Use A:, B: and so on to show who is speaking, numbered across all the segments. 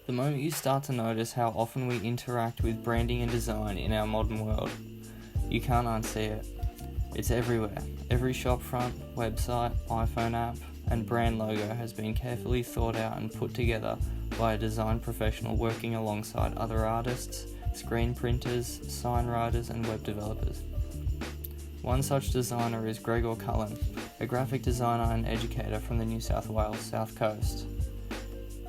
A: The moment you start to notice how often we interact with branding and design in our modern world, you can't unsee it. It's everywhere. Every shopfront, website, iPhone app, and brand logo has been carefully thought out and put together by a design professional working alongside other artists, screen printers, sign writers, and web developers. One such designer is Gregor Cullen, a graphic designer and educator from the New South Wales South Coast.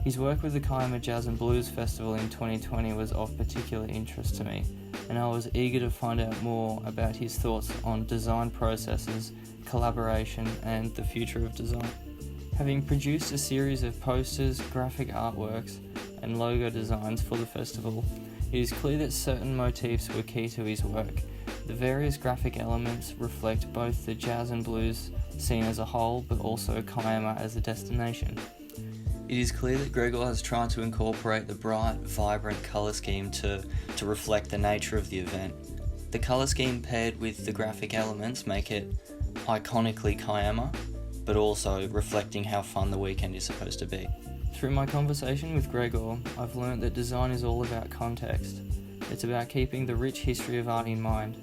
A: His work with the Kiama Jazz and Blues Festival in 2020 was of particular interest to me, and I was eager to find out more about his thoughts on design processes, collaboration, and the future of design. Having produced a series of posters, graphic artworks, and logo designs for the festival, it is clear that certain motifs were key to his work. The various graphic elements reflect both the jazz and blues scene as a whole, but also Kiama as a destination. It is clear that Gregor has tried to incorporate the bright, vibrant colour scheme to reflect the nature of the event. The colour scheme paired with the graphic elements make it iconically Kiama, but also reflecting how fun the weekend is supposed to be. Through my conversation with Gregor, I've learned that design is all about context. It's about keeping the rich history of art in mind.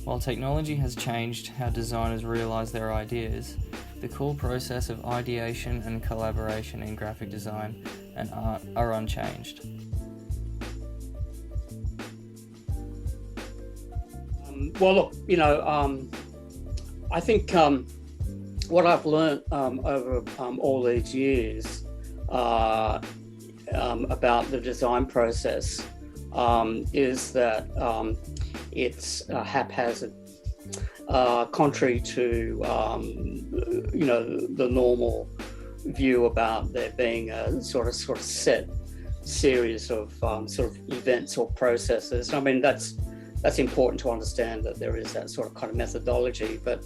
A: While technology has changed how designers realise their ideas, the core process of ideation and collaboration in graphic design and art are unchanged.
B: Well, look, I think what I've learned over all these years about the design process is that it's haphazard. Contrary to the normal view about there being a sort of set series of events or processes. I mean, that's important to understand that there is that sort of kind of methodology. But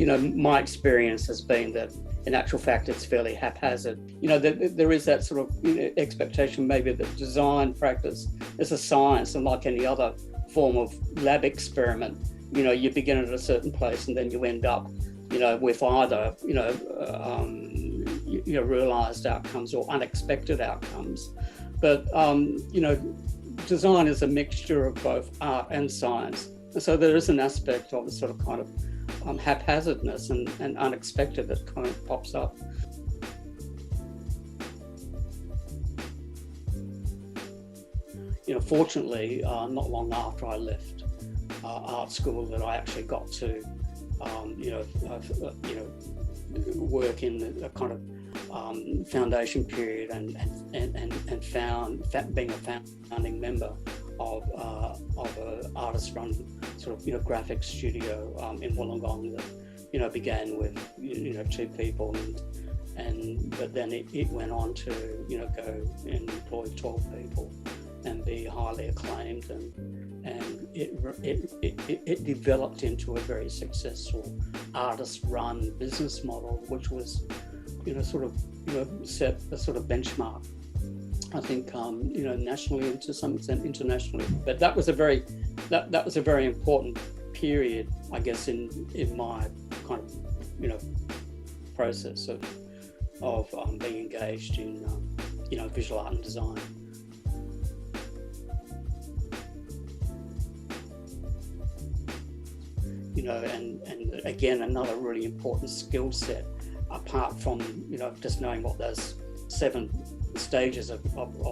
B: my experience has been that in actual fact it's fairly haphazard. There is that sort of expectation maybe that design practice is a science, and like any other form of lab experiment. You begin at a certain place and then you end up, with either, realised outcomes or unexpected outcomes. But, design is a mixture of both art and science. And so there is an aspect of the sort of kind of haphazardness and unexpected that kind of pops up. Fortunately, not long after I left art school, that I actually got to, work in a kind of foundation period and found being a founding member of an artist-run sort of graphic studio in Wollongong that began with 2 people but then it went on to go and employ 12 people and be highly acclaimed, and it developed into a very successful artist-run business model, which was set a sort of benchmark, I think, nationally and to some extent internationally. But that was a very important period, I guess, in my kind of process of being engaged in visual art and design. And again, another really important skill set, apart from just knowing what those 7 stages of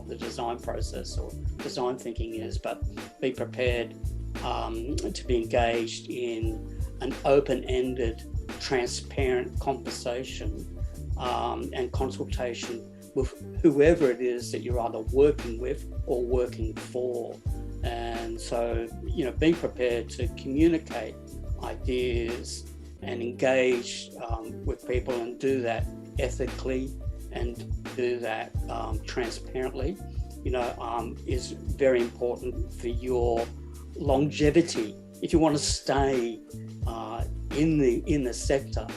B: the design process or design thinking is, but be prepared to be engaged in an open-ended, transparent conversation and consultation with whoever it is that you're either working with or working for. And so, being prepared to communicate ideas and engage with people and do that ethically and do that transparently, is very important for your longevity. If you want to stay in the sector.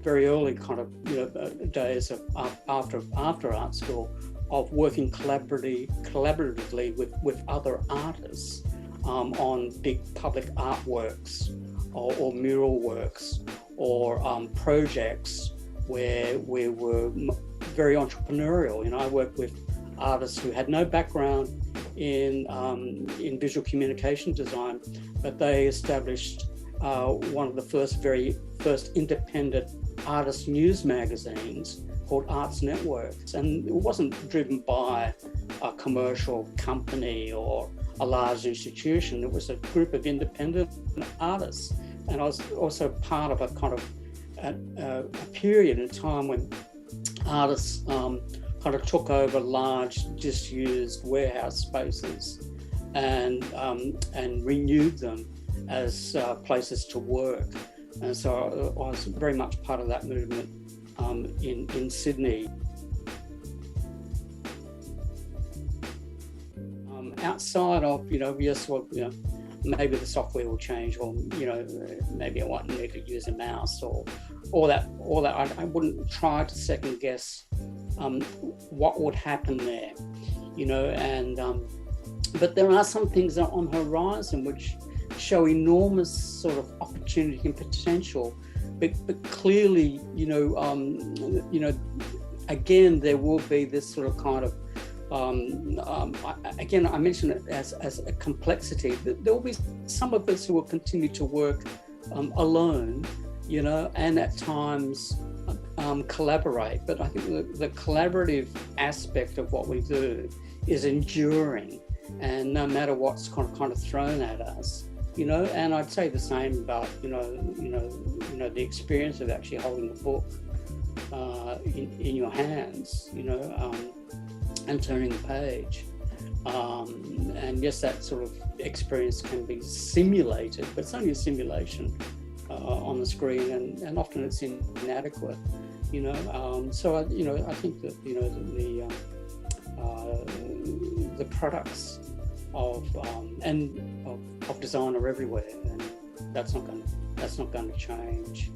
B: Very early kind of days of after art school, of working collaboratively with other artists on big public artworks or mural works or projects where we were very entrepreneurial. You know, I worked with artists who had no background in visual communication design, but they established one of the very first independent artist news magazines called Arts Networks. And it wasn't driven by a commercial company or a large institution. It was a group of independent artists. And I was also part of a kind of a period in time when artists kind of took over large disused warehouse spaces and renewed them as places to work. And so I was very much part of that movement in Sydney. Outside of, yes, well, maybe the software will change, or maybe I won't need to use a mouse, or all that. I wouldn't try to second guess what would happen there, but there are some things on the horizon which show enormous sort of opportunity and potential, but clearly, again, there will be this sort of kind of again, I mention it as a complexity. There will be some of us who will continue to work alone, and at times collaborate. But I think the collaborative aspect of what we do is enduring, and no matter what's kind of thrown at us, And I'd say the same about the experience of actually holding a book in your hands, and turning the page. And yes, that sort of experience can be simulated, but it's only a simulation on the screen, and often it's inadequate, So I think that the products of design are everywhere, and that's not going to change.